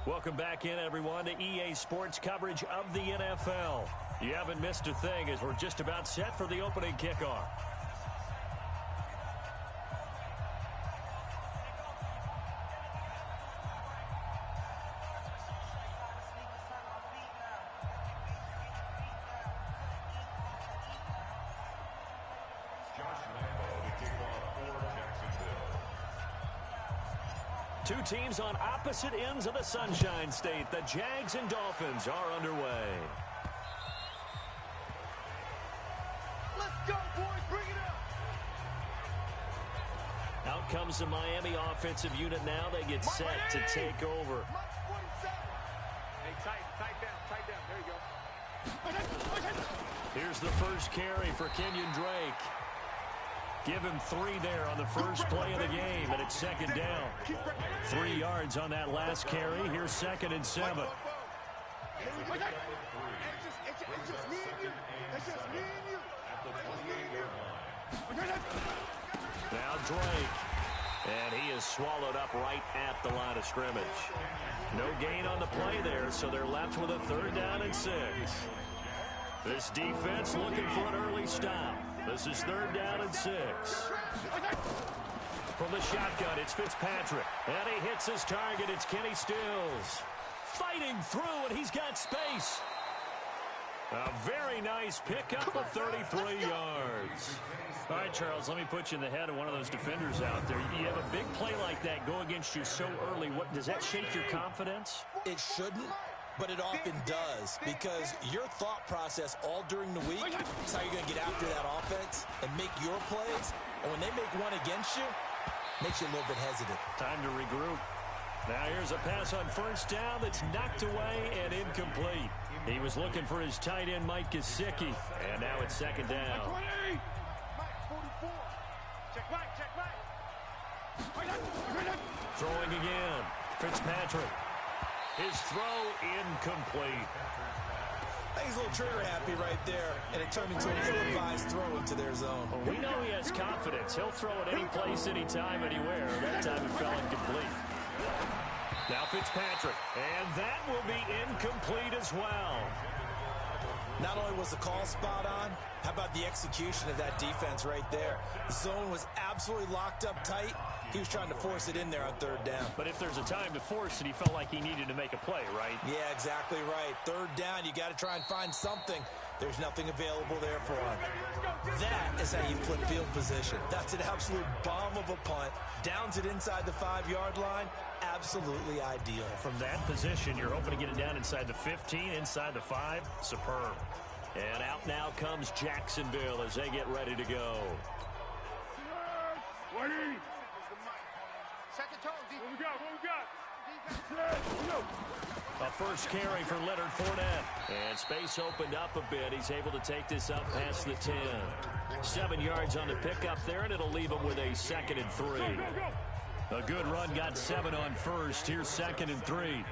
Welcome back in, everyone, to EA Sports coverage of the NFL. You haven't missed a thing as we're just about set for the opening kickoff. Two teams on opposite ends of the Sunshine State. The Jags and Dolphins are underway. Let's go, boys. Bring it up. Out comes the Miami offensive unit now. They get set to take over. Hey, tight down. There you go. Here's the first carry for Kenyon Drake. Give him 3 there on the first play of the game, and it's second down. 3 yards on that last carry. Here's 2nd and 7. It's just me and you. It's just me and you. Now Drake. And he is swallowed up right at the line of scrimmage. No gain on the play there, so they're left with a 3rd down and 6. This defense looking for an early stop. This is 3rd down and 6. From the shotgun, it's Fitzpatrick. And he hits his target. It's Kenny Stills. Fighting through, and he's got space. A very nice pickup of 33 yards. All right, Charles, let me put you in the head of one of those defenders out there. You have a big play like that go against you so early. What does that shake your confidence? It shouldn't, but it often does, because your thought process all during the week is how you're going to get after that offense and make your plays. And when they make one against you, it makes you a little bit hesitant. Time to regroup. Now here's a pass on 1st down that's knocked away and incomplete. He was looking for his tight end, Mike Gesicki, and now it's 2nd down. Throwing again. Fitzpatrick. His throw incomplete. I think he's a little trigger happy right there, and it turned into an ill-advised throw into their zone. Well, we know he has confidence. He'll throw it any place, anytime, anywhere. That time it fell incomplete. Now Fitzpatrick, and that will be incomplete as well. Not only was the call spot on, how about the execution of that defense right there? The zone was absolutely locked up tight. He was trying to force it in there on 3rd down. But if there's a time to force it, he felt like he needed to make a play, right? Yeah, exactly right. 3rd down, you got to try and find something. There's nothing available there for him. That is how you flip field position. That's an absolute bomb of a punt. Downs it inside the 5-yard line. Absolutely ideal. From that position, you're hoping to get it down inside the 15, inside the 5. Superb. And out now comes Jacksonville as they get ready to go. 20. Second toe. What we got? A first carry for Leonard Fournette. And space opened up a bit. He's able to take this up past the 10. 7 yards on the pickup there, and it'll leave him with a 2nd and 3. A good run got 7 on first. Here's 2nd and 3.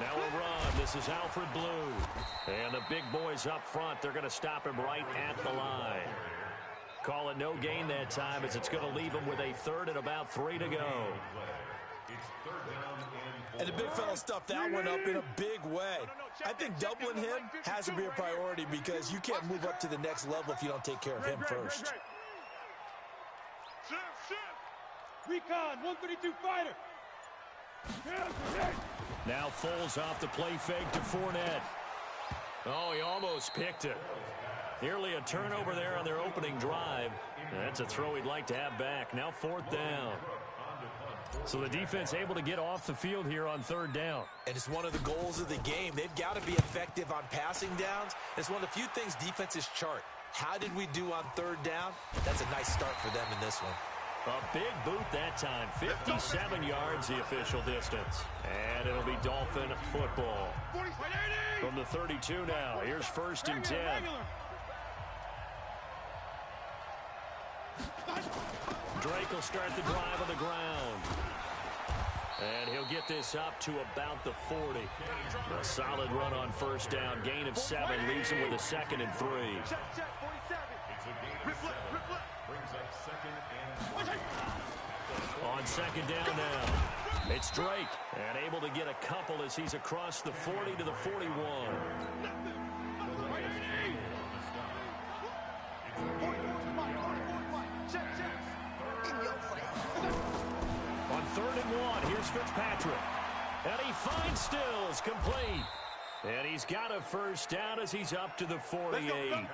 Now a run. This is Alfred Blue. And the big boys up front, they're going to stop him right at the line. Call it no gain that time as it's going to leave him with a 3rd and about 3 to go. And the big fella stuffed that one up in a big way. I think doubling him has to be a priority because you can't move up to the next level if you don't take care of him first. Recon, 132 fighter. Now Foles off the play fake to Fournette. Oh, he almost picked it. Nearly a turnover there on their opening drive. That's a throw he'd like to have back. Now 4th down. So the defense able to get off the field here on 3rd down. And it's one of the goals of the game. They've got to be effective on passing downs. It's one of the few things defenses chart. How did we do on 3rd down? That's a nice start for them in this one. A big boot that time. 57 yards the official distance. And it'll be Dolphin football. From the 32 now. Here's 1st and 10. Drake will start the drive on the ground. And he'll get this up to about the 40. A solid run on 1st down. Gain of 7 leaves him with a 2nd and 3. On 2nd down now. It's Drake, and able to get a couple as he's across the 40 to the 41. On 3rd and 1, here's Fitzpatrick. And he finds Stills, complete. And he's got a first down as he's up to the 48.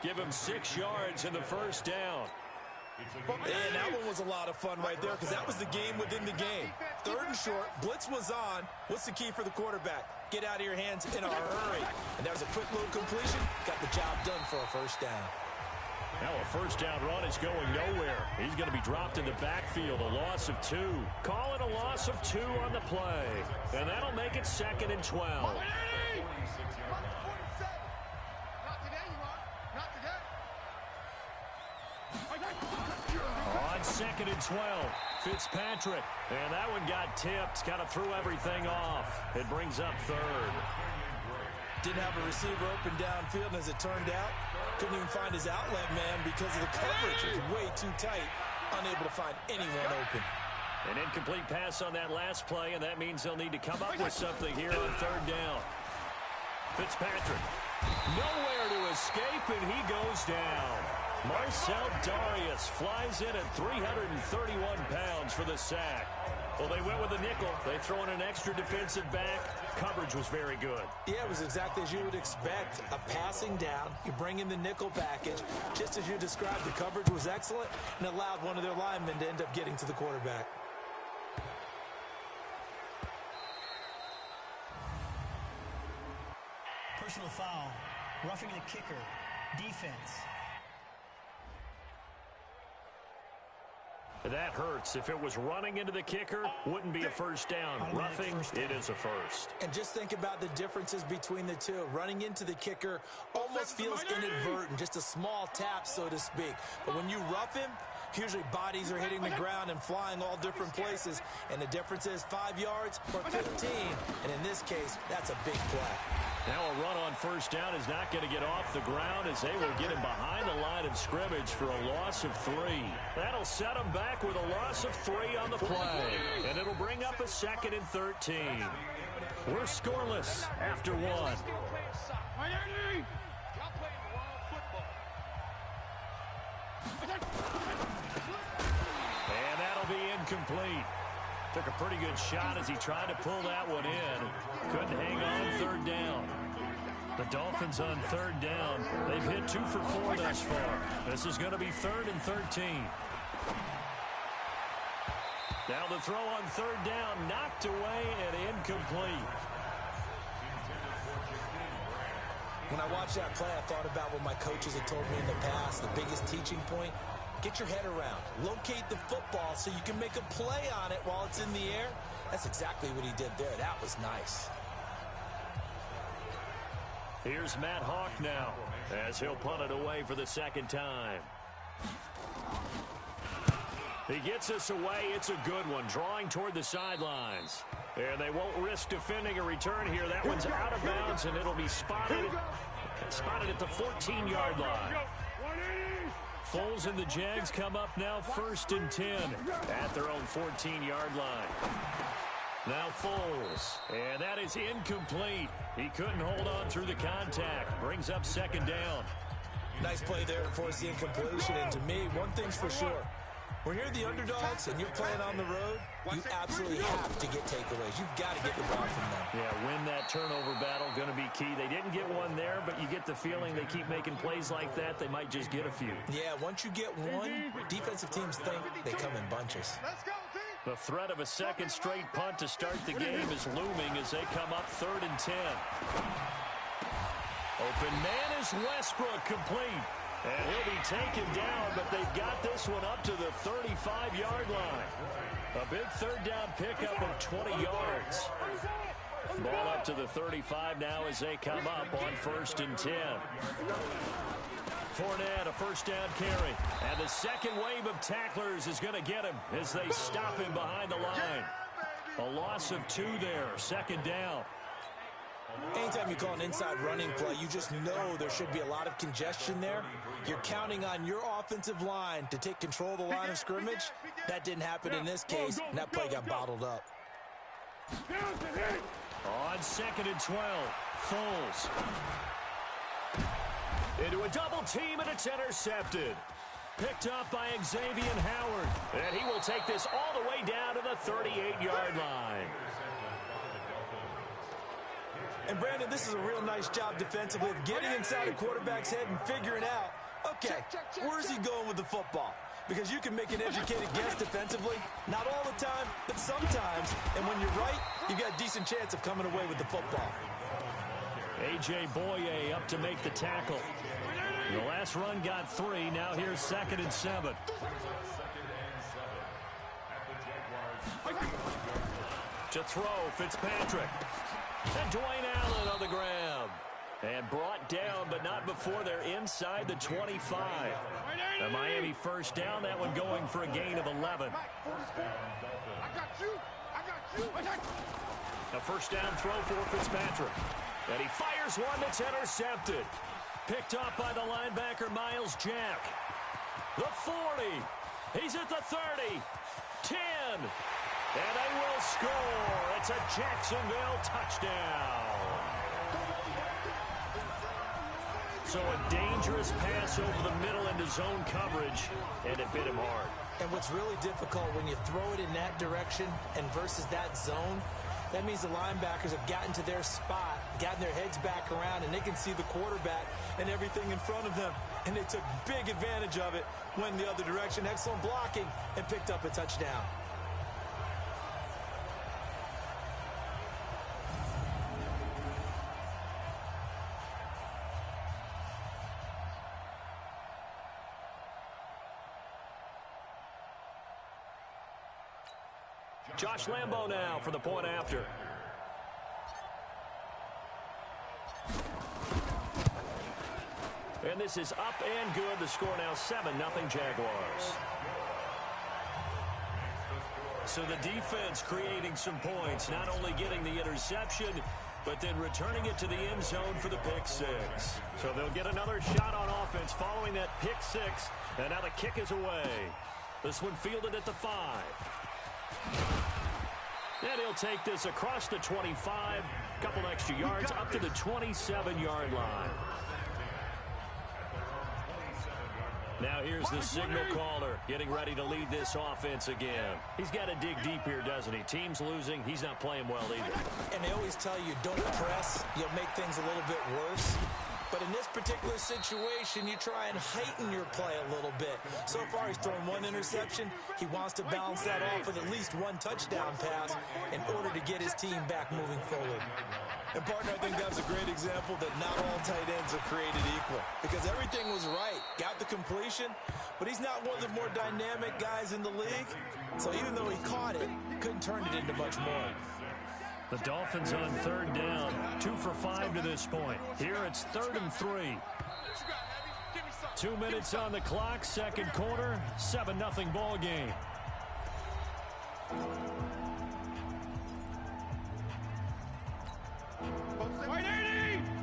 Give him 6 yards in the first down. And that one was a lot of fun right there because that was the game within the game. 3rd and short, blitz was on. What's the key for the quarterback? Get out of your hands in a hurry. And that was a quick little completion. Got the job done for a first down. Now a first down run is going nowhere. He's going to be dropped in the backfield, a loss of 2. Call it a loss of 2 on the play. And that'll make it 2nd and 12. On 2nd and 12, Fitzpatrick. And that one got tipped. Kind of threw everything off. It brings up 3rd. Didn't have a receiver open downfield, and as it turned out, couldn't even find his outlet man because of the coverage. It was way too tight, unable to find anyone open. An incomplete pass on that last play, and that means they'll need to come up with something here on 3rd down. Fitzpatrick, nowhere to escape, and he goes down. Marcel Darius flies in at 331 pounds for the sack. Well, they went with a nickel. They throw in an extra defensive back. Coverage was very good. Yeah, it was exactly as you would expect. A passing down. You bring in the nickel package. Just as you described, the coverage was excellent and allowed one of their linemen to end up getting to the quarterback. Personal foul. Roughing the kicker. Defense. That hurts. If it was running into the kicker, wouldn't be a first down. Roughing, it is a first. And just think about the differences between the two. Running into the kicker almost feels inadvertent, just a small tap, so to speak. But when you rough him, usually bodies are hitting the ground and flying all different places. And the difference is 5 yards or 15. And in this case, that's a big play. Now a run on first down is not going to get off the ground as they will get him behind the line of scrimmage for a loss of 3. That'll set him back with a loss of 3 on the play. And it'll bring up a 2nd and 13. We're scoreless after 1. And that'll be incomplete. Took a pretty good shot as he tried to pull that one in. Couldn't hang on 3rd down. The Dolphins on 3rd down. They've hit 2 for 4 thus far. This is going to be 3rd and 13. Now the throw on 3rd down, knocked away and incomplete. When I watched that play, I thought about what my coaches had told me in the past. The biggest teaching point, get your head around. Locate the football so you can make a play on it while it's in the air. That's exactly what he did there. That was nice. Here's Matt Hawk now as he'll punt it away for the 2nd time. He gets us away. It's a good one, drawing toward the sidelines. And they won't risk defending a return here. That one's out of bounds, and it'll be spotted at the 14-yard line. Foles and the Jags come up now 1st and 10 at their own 14-yard line. Now Foles, and that is incomplete. He couldn't hold on through the contact. Brings up 2nd down. Nice play there to force the incompletion. And to me, one thing's for sure. When you're the underdogs and you're playing on the road, you absolutely have to get takeaways. You've got to get the ball from them. Yeah, win that turnover battle, going to be key. They didn't get one there, but you get the feeling they keep making plays like that, they might just get a few. Yeah, once you get one, defensive teams think they come in bunches. The threat of a 2nd straight punt to start the game is looming as they come up 3rd and 10. Open man is Westbrook, complete. And he'll be taken down, but they've got this one up to the 35-yard line. A big 3rd down pickup of 20 yards. Ball up to the 35 now as they come up on 1st and 10. Fournette, a 1st down carry. And the second wave of tacklers is going to get him as they stop him behind the line. A loss of 2 there, 2nd down. Anytime you call an inside running play, you just know there should be a lot of congestion there. You're counting on your offensive line to take control of the line of scrimmage. That didn't happen in this case, and that play got bottled up. On 2nd and 12, Foles. Into a double team, and it's intercepted. Picked up by Xavier Howard. And he will take this all the way down to the 38-yard line. And, Brandon, this is a real nice job defensively of getting inside a quarterback's head and figuring out, okay, where's he going with the football? Because you can make an educated guess defensively, not all the time, but sometimes. And when you're right, you've got a decent chance of coming away with the football. A.J. Boye up to make the tackle. The last run got 3. Now here's 2nd and 7. To throw, Fitzpatrick. And Dwayne Allen on the ground. And brought down, but not before they're inside the 25. The Miami first down, that one going for a gain of 11. I got you. A first down throw for Fitzpatrick. And he fires one that's intercepted. Picked up by the linebacker, Miles Jack. The 40. He's at the 30. 10. And they will score. It's a Jacksonville touchdown. So a dangerous pass over the middle into zone coverage, and it bit him hard. And what's really difficult when you throw it in that direction and versus that zone, that means the linebackers have gotten to their spot, gotten their heads back around, and they can see the quarterback and everything in front of them. And they took big advantage of it, went the other direction, excellent blocking, and picked up a touchdown. Josh Lambo now for the point after. And this is up and good. The score now 7-0 Jaguars. So the defense creating some points, not only getting the interception, but then returning it to the end zone for the pick 6. So they'll get another shot on offense following that pick 6. And now the kick is away. This one fielded at the 5. And he'll take this across the 25, couple extra yards up to the 27-yard line. Now here's the signal caller getting ready to lead this offense again. He's got to dig deep here, doesn't he? Team's losing. He's not playing well either. And they always tell you, don't press. You'll make things a little bit worse. But in this particular situation, you try and heighten your play a little bit. So far, he's thrown 1 interception. He wants to balance that off with at least 1 touchdown pass in order to get his team back moving forward. And, partner, I think that was a great example that not all tight ends are created equal. Because everything was right. Got the completion, but he's not one of the more dynamic guys in the league. So even though he caught it, couldn't turn it into much more. The Dolphins on 3rd down, 2 for 5 to this point. Here it's 3rd and 3. 2 minutes on the clock, 2nd quarter, 7-0 ball game.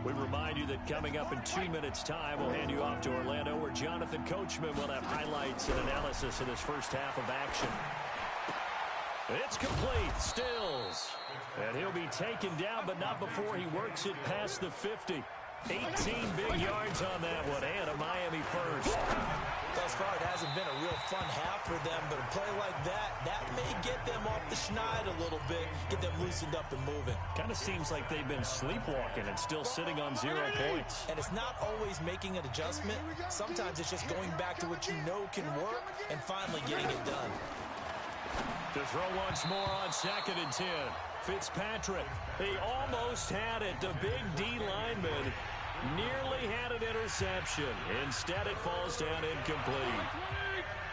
We remind you that coming up in 2 minutes' time, we'll hand you off to Orlando, where Jonathan Coachman will have highlights and analysis of this first half of action. It's complete, Stills. And he'll be taken down, but not before he works it past the 50. 18 big yards on that one, and a Miami first. Thus far, it hasn't been a real fun half for them, but a play like that may get them off the schneid a little bit, get them loosened up and moving. Kind of seems like they've been sleepwalking and still sitting on 0 points. And it's not always making an adjustment. Sometimes it's just going back to what you know can work and finally getting it done. To throw once more on 2nd and 10. Fitzpatrick, he almost had it. The big D lineman nearly had an interception. Instead, it falls down incomplete.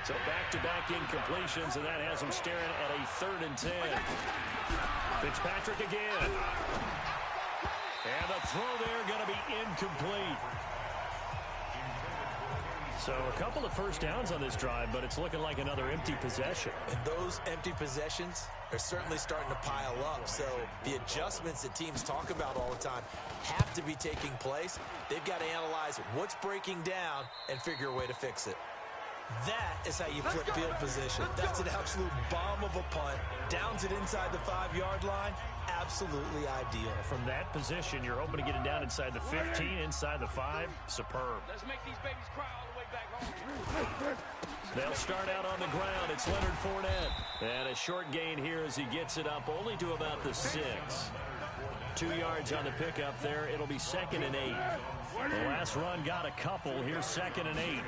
So back-to-back incompletions, and that has him staring at a 3rd and 10. Fitzpatrick again. And the throw there going to be incomplete. So a couple of first downs on this drive, but it's looking like another empty possession. And those empty possessions are certainly starting to pile up. So the adjustments that teams talk about all the time have to be taking place. They've got to analyze what's breaking down and figure a way to fix it. That is how you flip field position. That's an absolute bomb of a punt. Downs it inside the 5-yard line. Absolutely ideal. From that position, you're hoping to get it down inside the 15, inside the 5. Superb. Let's make these babies cry all the way back home. They'll start out on the ground. It's Leonard Fournette. And a short gain here as he gets it up only to about the 6. 2 yards on the pickup there. It'll be 2nd and 8. The last run got a couple. Here's 2nd and 8.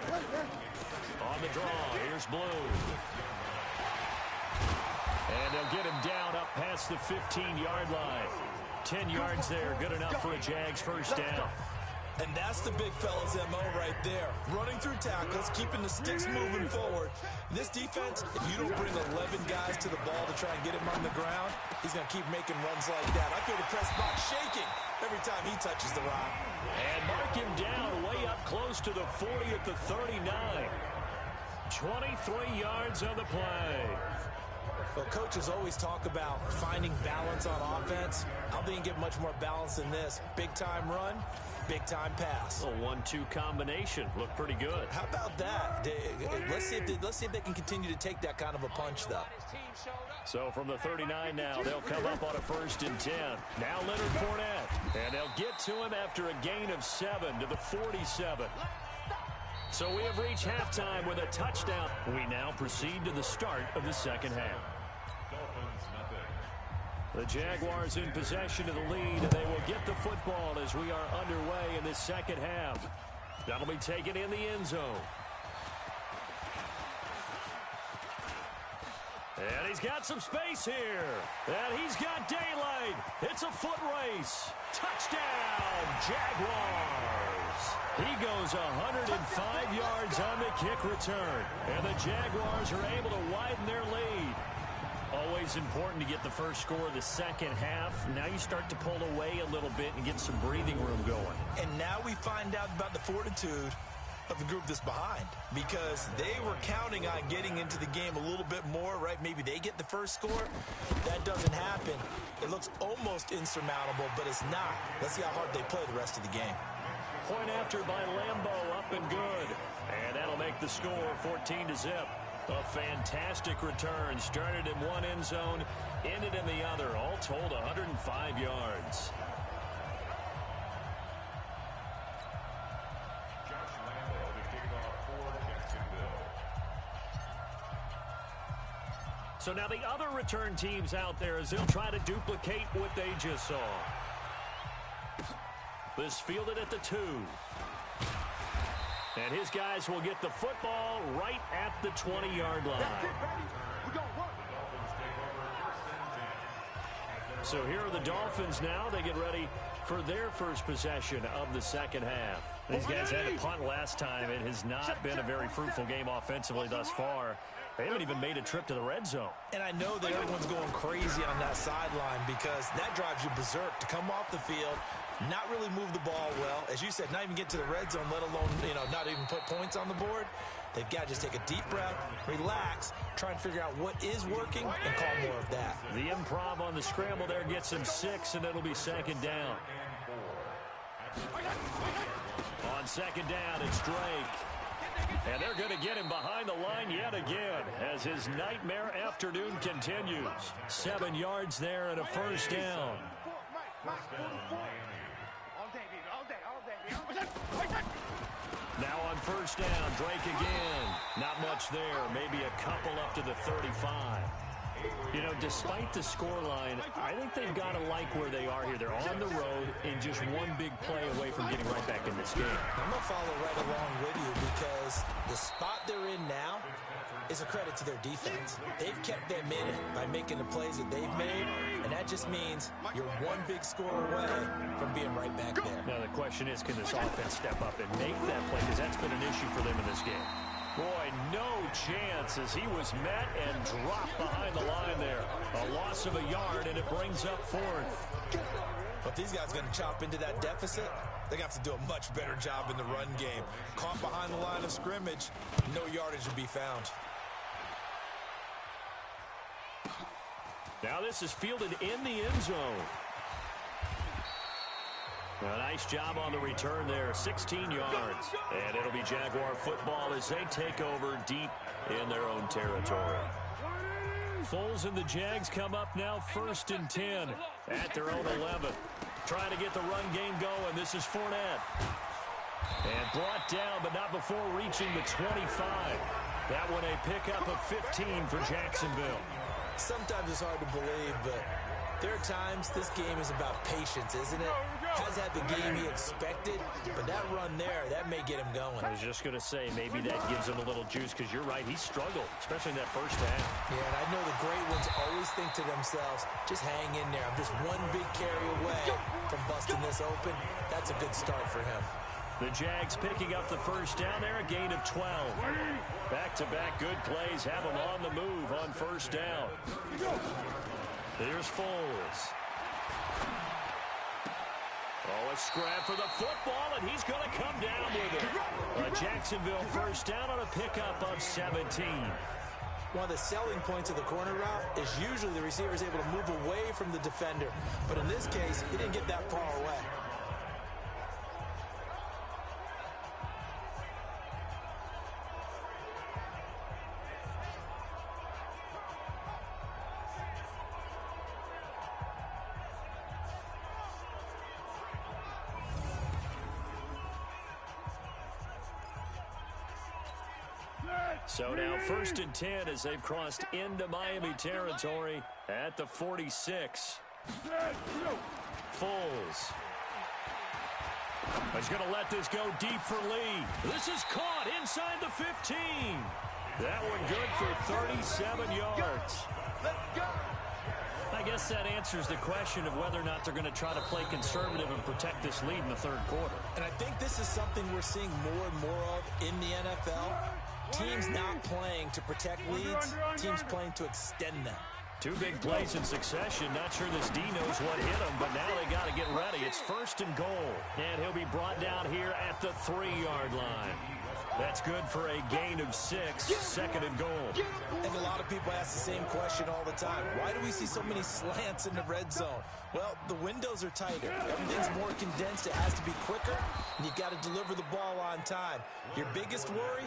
On the draw, here's Blue. And they'll get him down up past the 15-yard line. 10 yards there, good enough for a Jags first down. And that's the big fella's MO right there. Running through tackles, keeping the sticks moving forward. This defense, if you don't bring 11 guys to the ball to try and get him on the ground, he's going to keep making runs like that. I feel the press box shaking every time he touches the rock. And mark him down way up close to the 40 at the 39. 23 yards on the play. Well, coaches always talk about finding balance on offense. I don't think you get much more balance than this. Big-time run, big-time pass. A 1-2 combination. Looked pretty good. How about that? Let's see if they can continue to take that kind of a punch, though. So from the 39 now, they'll come up on a 1st and 10. Now Leonard Fournette. And they'll get to him after a gain of 7 to the 47. So we have reached halftime with a touchdown. We now proceed to the start of the second half. The Jaguars in possession of the lead, and they will get the football as we are underway in this second half. That'll be taken in the end zone. And he's got some space here. And he's got daylight. It's a foot race. Touchdown, Jaguars. He goes 105 yards on the kick return. And the Jaguars are able to widen their lead. Always important to get the first score of the second half. Now you start to pull away a little bit and get some breathing room going. And now we find out about the fortitude of the group that's behind, because they were counting on getting into the game a little bit more, right? Maybe they get the first score. That doesn't happen. It looks almost insurmountable, but it's not. Let's see how hard they play the rest of the game. Point after by Lambeau, up and good. And that'll make the score 14-0. A fantastic return. Started in one end zone, ended in the other. All told, 105 yards. So now the other return teams out there as they'll try to duplicate what they just saw. This fielded at the 2. And his guys will get the football right at the 20-yard line. So here are the Dolphins now. They get ready for their first possession of the second half. These guys had a punt last time. It has not been a very fruitful game offensively thus far. They haven't even made a trip to the red zone. And I know that everyone's going crazy on that sideline because that drives you berserk to come off the field, not really move the ball well. As you said, not even get to the red zone, let alone, not even put points on the board. They've got to just take a deep breath, relax, try and figure out what is working, and call more of that. The improv on the scramble there gets him 6, and it'll be second down. On second down, it's Drake. And they're going to get him behind the line yet again as his nightmare afternoon continues. 7 yards there and a first down. Now on first down, Drake again. Not much there, maybe a couple up to the 35. Despite the scoreline, I think they've got to like where they are here. They're on the road and just one big play away from getting right back in this game. I'm going to follow right along with you because the spot they're in now is a credit to their defense. They've kept them in it by making the plays that they've made, and that just means you're one big score away from being right back there. Now the question is, can this offense step up and make that play? Because that's been an issue for them in this game. Boy, no chance as he was met and dropped behind the line there. A loss of a yard, and it brings up 4th. But these guys are going to chop into that deficit. They got to do a much better job in the run game. Caught behind the line of scrimmage, no yardage to be found. Now this is fielded in the end zone. A nice job on the return there, 16 yards. And it'll be Jaguar football as they take over deep in their own territory. Foles and the Jags come up now 1st and 10 at their own 11. Trying to get the run game going. This is Fournette. And brought down, but not before reaching the 25. That one a pickup of 15 for Jacksonville. Sometimes it's hard to believe, but there are times this game is about patience, isn't it? Has had the game he expected, but that run there, that may get him going. I was just going to say, maybe that gives him a little juice, because you're right, he struggled, especially in that first half. Yeah, and I know the great ones always think to themselves, just hang in there. I'm just one big carry away from busting this open. That's a good start for him. The Jags picking up the first down there, a gain of 12. Back-to-back good plays have them on the move on first down. Here's Foles. Oh, a scrap for the football, and he's going to come down with it. A Jacksonville first down on a pickup of 17. One of the selling points of the corner route is usually the receiver is able to move away from the defender. But in this case, he didn't get that far away. So now 1st and 10 as they've crossed into Miami territory at the 46. Foles. He's going to let this go deep for Lee. This is caught inside the 15. That one good for 37 yards. I guess that answers the question of whether or not they're going to try to play conservative and protect this lead in the third quarter. And I think this is something we're seeing more and more of in the NFL. Teams not playing to protect leads, teams playing to extend them. Two big plays in succession. Not sure this D knows what hit him, but now they got to get ready. It's 1st and goal. And he'll be brought down here at the 3-yard line. That's good for a gain of 6, 2nd and goal. I think a lot of people ask the same question all the time. Why do we see so many slants in the red zone? Well, the windows are tighter. Everything's more condensed. It has to be quicker, and you've got to deliver the ball on time. Your biggest worry?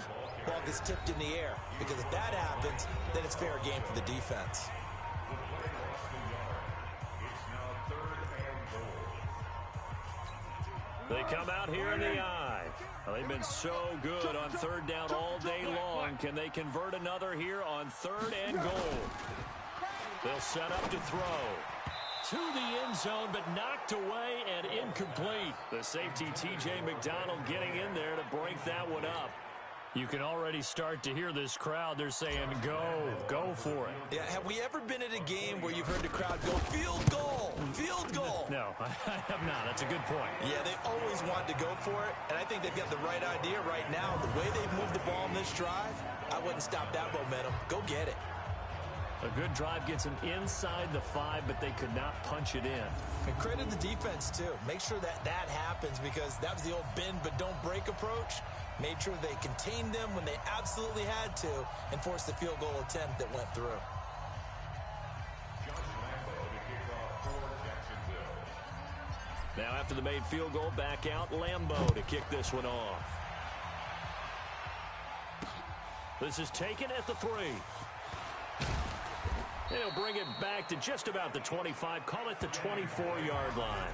Ball gets tipped in the air, because if that happens, then it's fair game for the defense. They come out here in the eye. Well, they've been so good on 3rd down all day long. Can they convert another here on 3rd and goal? They'll set up to throw. To the end zone, but knocked away and incomplete. The safety, T.J. McDonald, getting in there to break that one up. You can already start to hear this crowd. They're saying, go for it. Yeah, have we ever been at a game where you've heard the crowd go, field goal, field goal? No, I have not. That's a good point. Yeah, they always want to go for it, and I think they've got the right idea right now. The way they've moved the ball in this drive, I wouldn't stop that momentum. Go get it. A good drive gets them inside the 5, but they could not punch it in. And credit the defense, too. Make sure that happens, because that was the old bend but don't break approach. Made sure they contained them when they absolutely had to and forced the field goal attempt that went through. Now after the made field goal, back out Lambeau to kick this one off. This is taken at the 3. They'll bring it back to just about the 25. Call it the 24-yard line.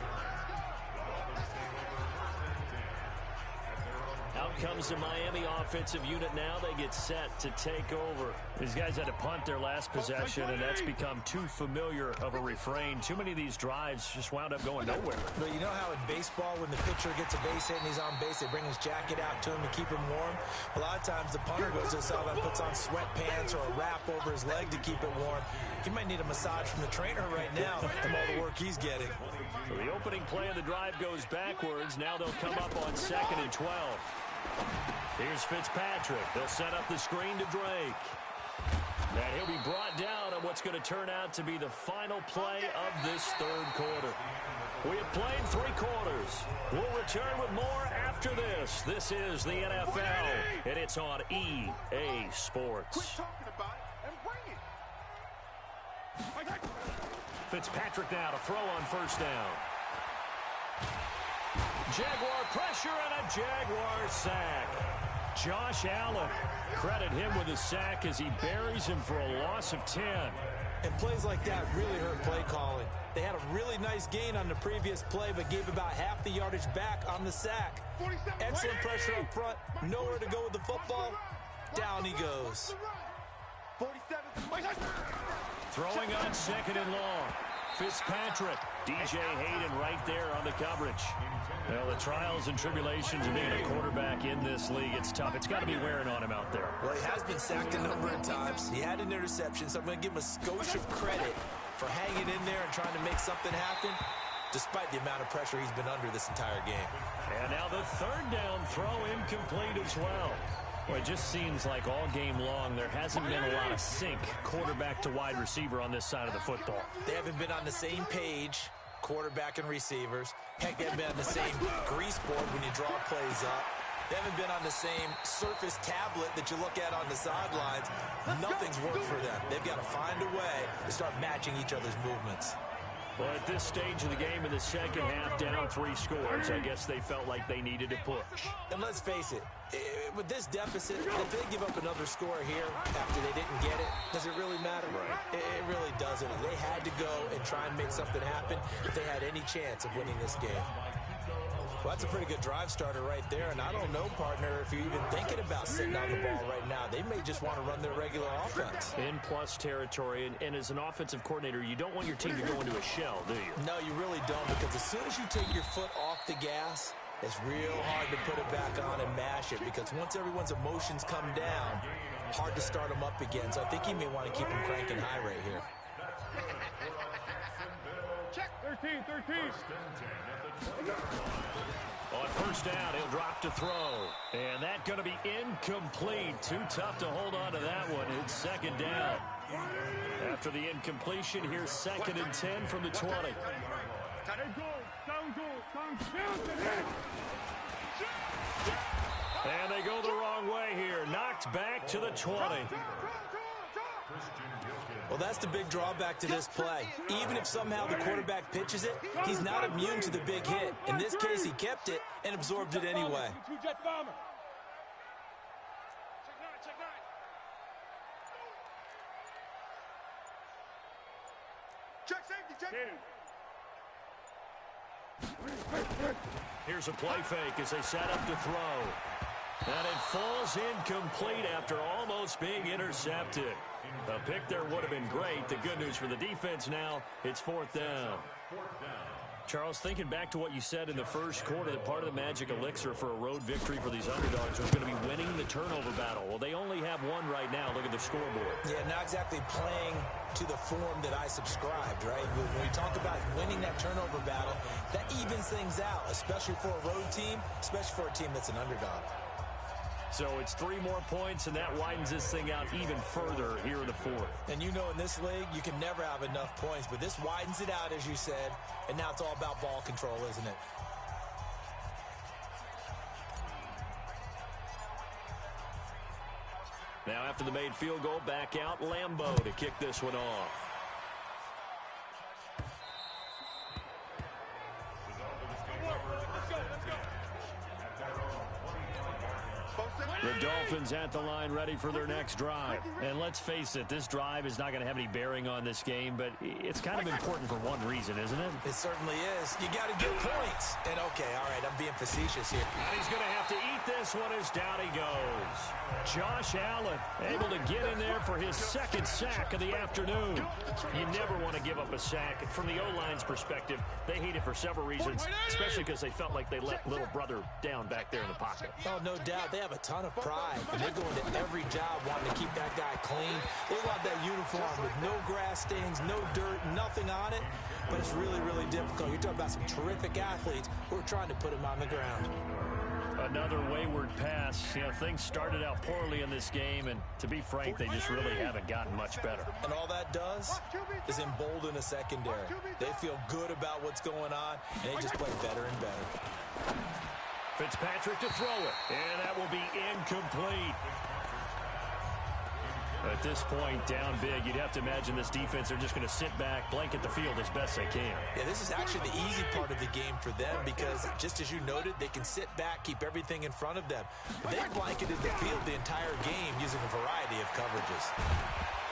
Out comes the Miami offensive unit now. They get set to take over. These guys had to punt their last possession, and that's become too familiar of a refrain. Too many of these drives just wound up going nowhere. But you know how in baseball, when the pitcher gets a base hit and he's on base, they bring his jacket out to him to keep him warm? A lot of times the punter goes to the sideline, puts on sweatpants or a wrap over his leg to keep it warm. He might need a massage from the trainer right now from all the work he's getting. So the opening play of the drive goes backwards. Now they'll come up on 2nd and 12. Here's Fitzpatrick. They'll set up the screen to Drake. And he'll be brought down on what what's going to turn out to be the final play of this third quarter. We have played 3 quarters. We'll return with more after this. This is the NFL, and it's on EA Sports. Quit talking about it and bring it. Fitzpatrick now to throw on first down. Jaguar pressure and a Jaguar sack. Josh Allen, credit him with a sack as he buries him for a loss of 10. And plays like that really hurt play calling. They had a really nice gain on the previous play, but gave about half the yardage back on the sack. Excellent pressure up front. Nowhere to go with the football. Down he goes. 47. Throwing on second and long. Fitzpatrick. DJ Hayden right there on the coverage. Well, the trials and tribulations of being a quarterback in this league, it's tough. It's got to be wearing on him out there. Well, he has been sacked a number of times. He had an interception, so I'm going to give him a skosh of credit for hanging in there and trying to make something happen, despite the amount of pressure he's been under this entire game. And now the third down throw incomplete as well. Well, it just seems like all game long there hasn't been a lot of sync quarterback to wide receiver on this side of the football. They haven't been on the same page, quarterback and receivers. Heck, they haven't been on the same grease board when you draw plays up. They haven't been on the same Surface tablet that you look at on the sidelines. Nothing's worked for them. They've got to find a way to start matching each other's movements. Well, at this stage of the game in the second half, down 3 scores, I guess they felt like they needed to push. And let's face it, with this deficit, if they give up another score here after they didn't get it, does it really matter? Right. It really doesn't. They had to go and try and make something happen if they had any chance of winning this game. Well, that's a pretty good drive starter right there, and I don't know, partner, if you're even thinking about sitting on the ball right now. They may just want to run their regular offense. In plus territory, and as an offensive coordinator, you don't want your team to go into a shell, do you? No, you really don't, because as soon as you take your foot off the gas, it's real hard to put it back on and mash it, because once everyone's emotions come down, hard to start them up again. So I think he may want to keep them cranking high right here. Check. 13. On first down, he'll drop to throw. And that's going to be incomplete. Too tough to hold on to that one. It's second down. After the incompletion, here's 2nd and 10 from the 20. And they go the wrong way here. Knocked back to the 20. Well, that's the big drawback to this play. Even if somehow the quarterback pitches it, he's not immune to the big hit. In this case, he kept it and absorbed it anyway. Check safety, check. Here's a play fake as they set up to throw. And it falls incomplete after almost being intercepted. A pick there would have been great. The good news for the defense now, it's 4th down. Charles, thinking back to what you said in the first quarter, that part of the magic elixir for a road victory for these underdogs was going to be winning the turnover battle. Well, they only have one right now. Look at the scoreboard. Yeah, not exactly playing to the form that I subscribed, right? When we talk about winning that turnover battle, that evens things out, especially for a road team, especially for a team that's an underdog. So it's 3 more points, and that widens this thing out even further here in the 4th. And you know in this league, you can never have enough points, but this widens it out, as you said, and now it's all about ball control, isn't it? Now after the made field goal, back out Lambeau to kick this one off. The Dolphins at the line ready for their next drive. And let's face it, this drive is not going to have any bearing on this game, but it's kind of important for one reason, isn't it? It certainly is. You got to get points. And okay, all right, I'm being facetious here. And he's going to have to eat this one as down he goes. Josh Allen able to get in there for his 2nd sack of the afternoon. You never want to give up a sack. From the O-line's perspective, they hate it for several reasons, especially because they felt like they let little brother down back there in the pocket. Oh, no doubt. They have a ton of pride, and they go into every job wanting to keep that guy clean. They want that uniform with no grass stains, no dirt, nothing on it, but it's really, really difficult. You're talking about some terrific athletes who are trying to put him on the ground. Another wayward pass. You know, things started out poorly in this game, and to be frank, they just really haven't gotten much better. And all that does is embolden a secondary. They feel good about what's going on, and they just play better and better. Fitzpatrick to throw it, and that will be incomplete. At this point, down big, you'd have to imagine this defense are just going to sit back, blanket the field as best they can. Yeah, this is actually the easy part of the game for them because, just as you noted, they can sit back, keep everything in front of them. They blanketed the field the entire game using a variety of coverages.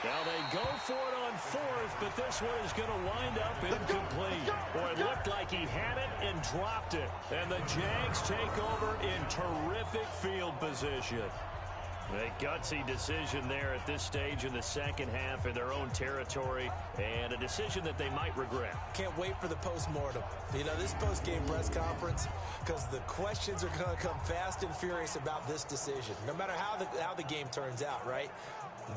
Now they go for it on fourth, but this one is going to wind up incomplete. Boy, it looked like he had it and dropped it. And the Jags take over in terrific field position. A gutsy decision there at this stage in the second half in their own territory, and a decision that they might regret. Can't wait for the postmortem. You know, this post-game press conference, because the questions are going to come fast and furious about this decision, no matter how the game turns out, right?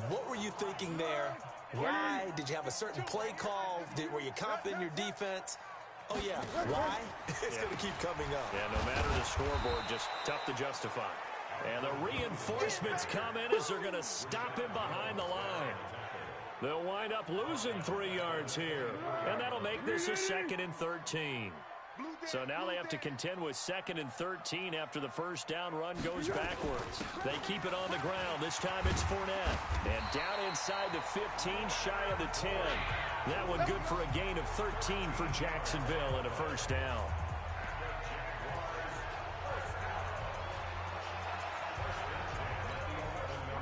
What were you thinking there? Why? Did you have a certain play call? Were you confident in your defense? Oh, yeah. Why? It's going to keep coming up. Yeah, no matter the scoreboard, just tough to justify. And the reinforcements come in as they're going to stop him behind the line. They'll wind up losing 3 yards here. And that'll make this a 2nd and 13. So now they have to contend with 2nd and 13 after the first down run goes backwards. They keep it on the ground. This time it's Fournette. And down inside the 15, shy of the 10. That one good for a gain of 13 for Jacksonville and a first down.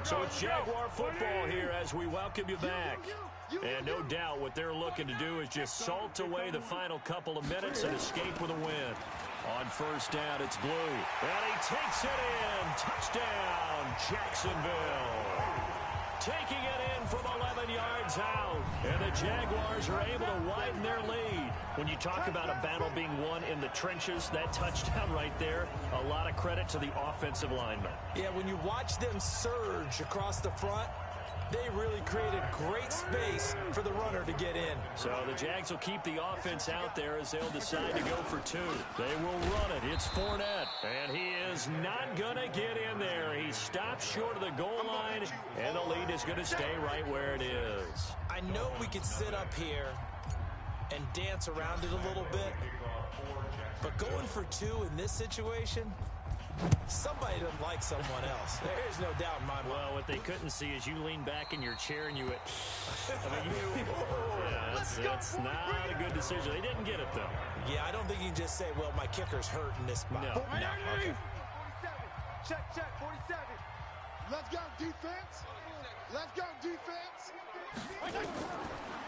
So it's Jaguar football here as we welcome you back. And no doubt what they're looking to do is just salt away the final couple of minutes and escape with a win. On first down, it's Blue. And he takes it in. Touchdown, Jacksonville. Taking it in from 11 yards out. And the Jaguars are able to widen their lead. When you talk about a battle being won in the trenches, that touchdown right there, a lot of credit to the offensive linemen. Yeah, when you watch them surge across the front, they really created great space for the runner to get in. So the Jags will keep the offense out there as they'll decide to go for 2. They will run it. It's Fournette. And he is not going to get in there. He stops short of the goal line, and the lead is going to stay right where it is. I know we could sit up here and dance around it a little bit, but going for 2 in this situation, somebody doesn't like someone else. There's no doubt in my mind. Well, what they couldn't see is you lean back in your chair and you went, that's not a good decision. They didn't get it, though. Yeah, I don't think you can just say, well, my kicker's hurt in this spot. No. Okay. Check, 47. Let's go, defense. Let's go, defense.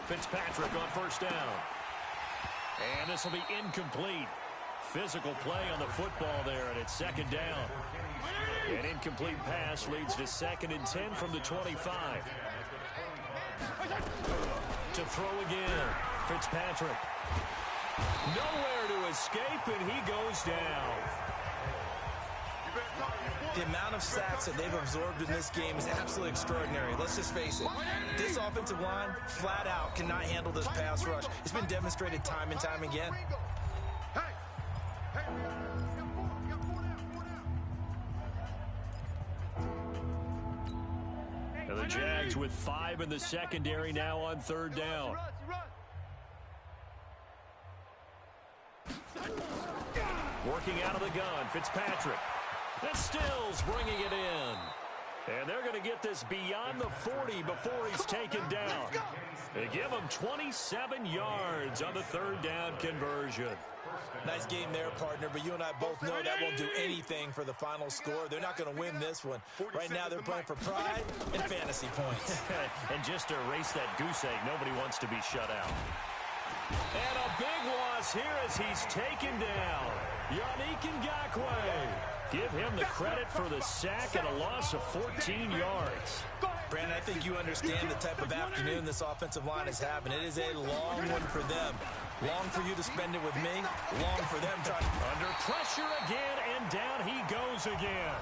Fitzpatrick on first down. And this will be incomplete. Physical play on the football there, and it's 2nd down. An incomplete pass leads to 2nd and 10 from the 25. To throw again, Fitzpatrick. Nowhere to escape, and he goes down. The amount of sacks that they've absorbed in this game is absolutely extraordinary. Let's just face it. This offensive line, flat out, cannot handle this pass rush. It's been demonstrated time and time again. And the Jags with 5 in the secondary now on 3rd down. Working out of the gun, Fitzpatrick. And Stills bringing it in. And they're going to get this beyond the 40 before he's taken down. They give him 27 yards on the 3rd down conversion. Nice game there, partner, but you and I both know that won't do anything for the final score. They're not going to win this one. Right now they're playing for pride and fantasy points. And just to erase that goose egg, nobody wants to be shut out. And a big loss here as he's taken down. Yannick Ngakoue. Give him the credit for the sack and a loss of 14 yards. Brandon, I think you understand the type of afternoon this offensive line is having. It is a long one for them. Long for you to spend it with me. Long for them trying. Under pressure again, and down he goes again.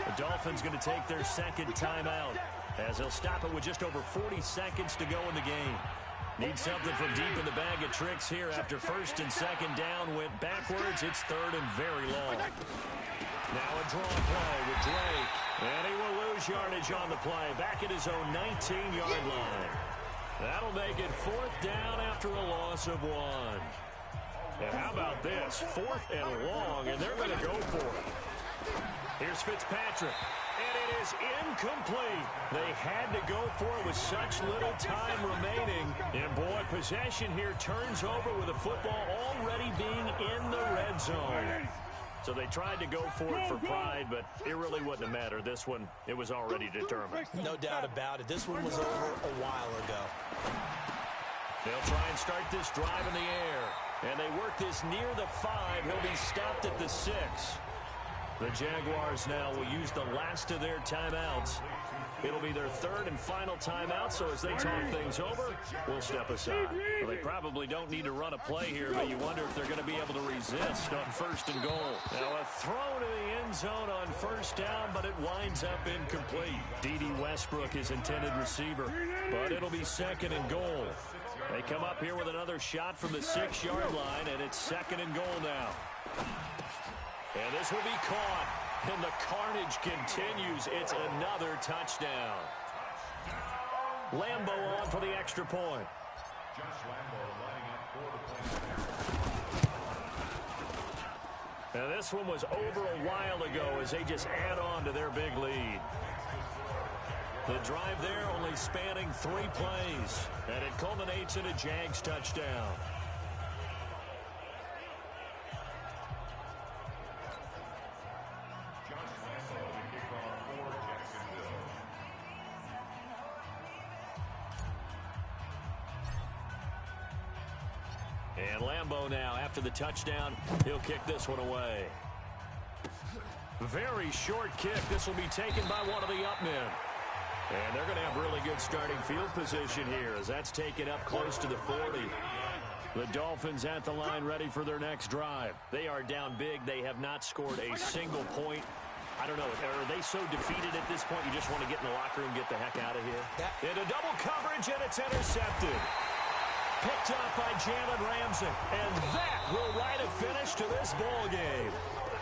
The Dolphins going to take their 2nd timeout as they'll stop it with just over 40 seconds to go in the game. Need something from deep in the bag of tricks here after 1st and 2nd down went backwards. It's 3rd and very long. Now a draw play with Drake. And he will lose yardage on the play. Back at his own 19-yard line. That'll make it 4th down after a loss of 1. And how about this? 4th and long, and they're going to go for it. Here's Fitzpatrick. And it is incomplete. They had to go for it with such little time remaining. And, boy, possession here turns over with the football already being in the red zone. So they tried to go for it for pride, but it really wouldn't have mattered. This one, it was already determined. No doubt about it. This one was over a while ago. They'll try and start this drive in the air. And they work this near the 5. He'll be stopped at the 6. The Jaguars now will use the last of their timeouts. It'll be their 3rd and final timeout, so as they talk things over, we'll step aside. Well, they probably don't need to run a play here, but you wonder if they're going to be able to resist on 1st and goal. Now a throw to the end zone on 1st down, but it winds up incomplete. D.D. Westbrook is intended receiver, but it'll be 2nd and goal. They come up here with another shot from the 6-yard line, and it's 2nd and goal now. And this will be caught, and the carnage continues. It's another touchdown. Lambo on for the extra point. Now this one was over a while ago as they just add on to their big lead. The drive there only spanning 3 plays, and it culminates in a Jags touchdown. And Lambo now, after the touchdown, he'll kick this one away. Very short kick. This will be taken by one of the up men. And they're going to have really good starting field position here as that's taken up close to the 40. The Dolphins at the line ready for their next drive. They are down big. They have not scored a single point. I don't know. Are they so defeated at this point you just want to get in the locker room and get the heck out of here? Into double coverage, and it's intercepted. Picked up by Jalen Ramsey. And that will write a finish to this ball game.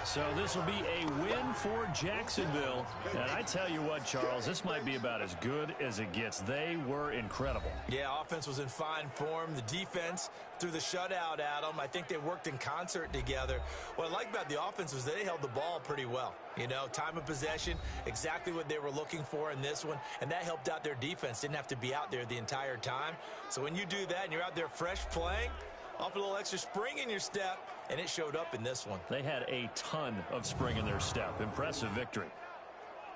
So this will be a win for Jacksonville. And I tell you what, Charles, this might be about as good as it gets. They were incredible. Yeah, offense was in fine form. The defense threw the shutout at them. I think they worked in concert together. What I like about the offense was they held the ball pretty well. You know, time of possession, exactly what they were looking for in this one. And that helped out their defense. Didn't have to be out there the entire time. So when you do that and you're out there fresh playing, off a little extra spring in your step, and it showed up in this one. They had a ton of spring in their step. Impressive victory.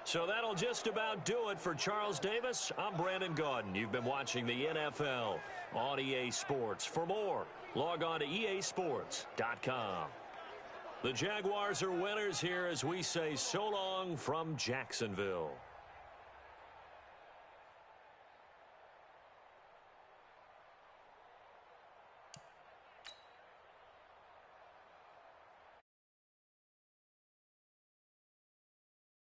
So that'll just about do it for Charles Davis. I'm Brandon Gaudin. You've been watching the NFL on EA Sports. For more, log on to easports.com. The Jaguars are winners here as we say so long from Jacksonville.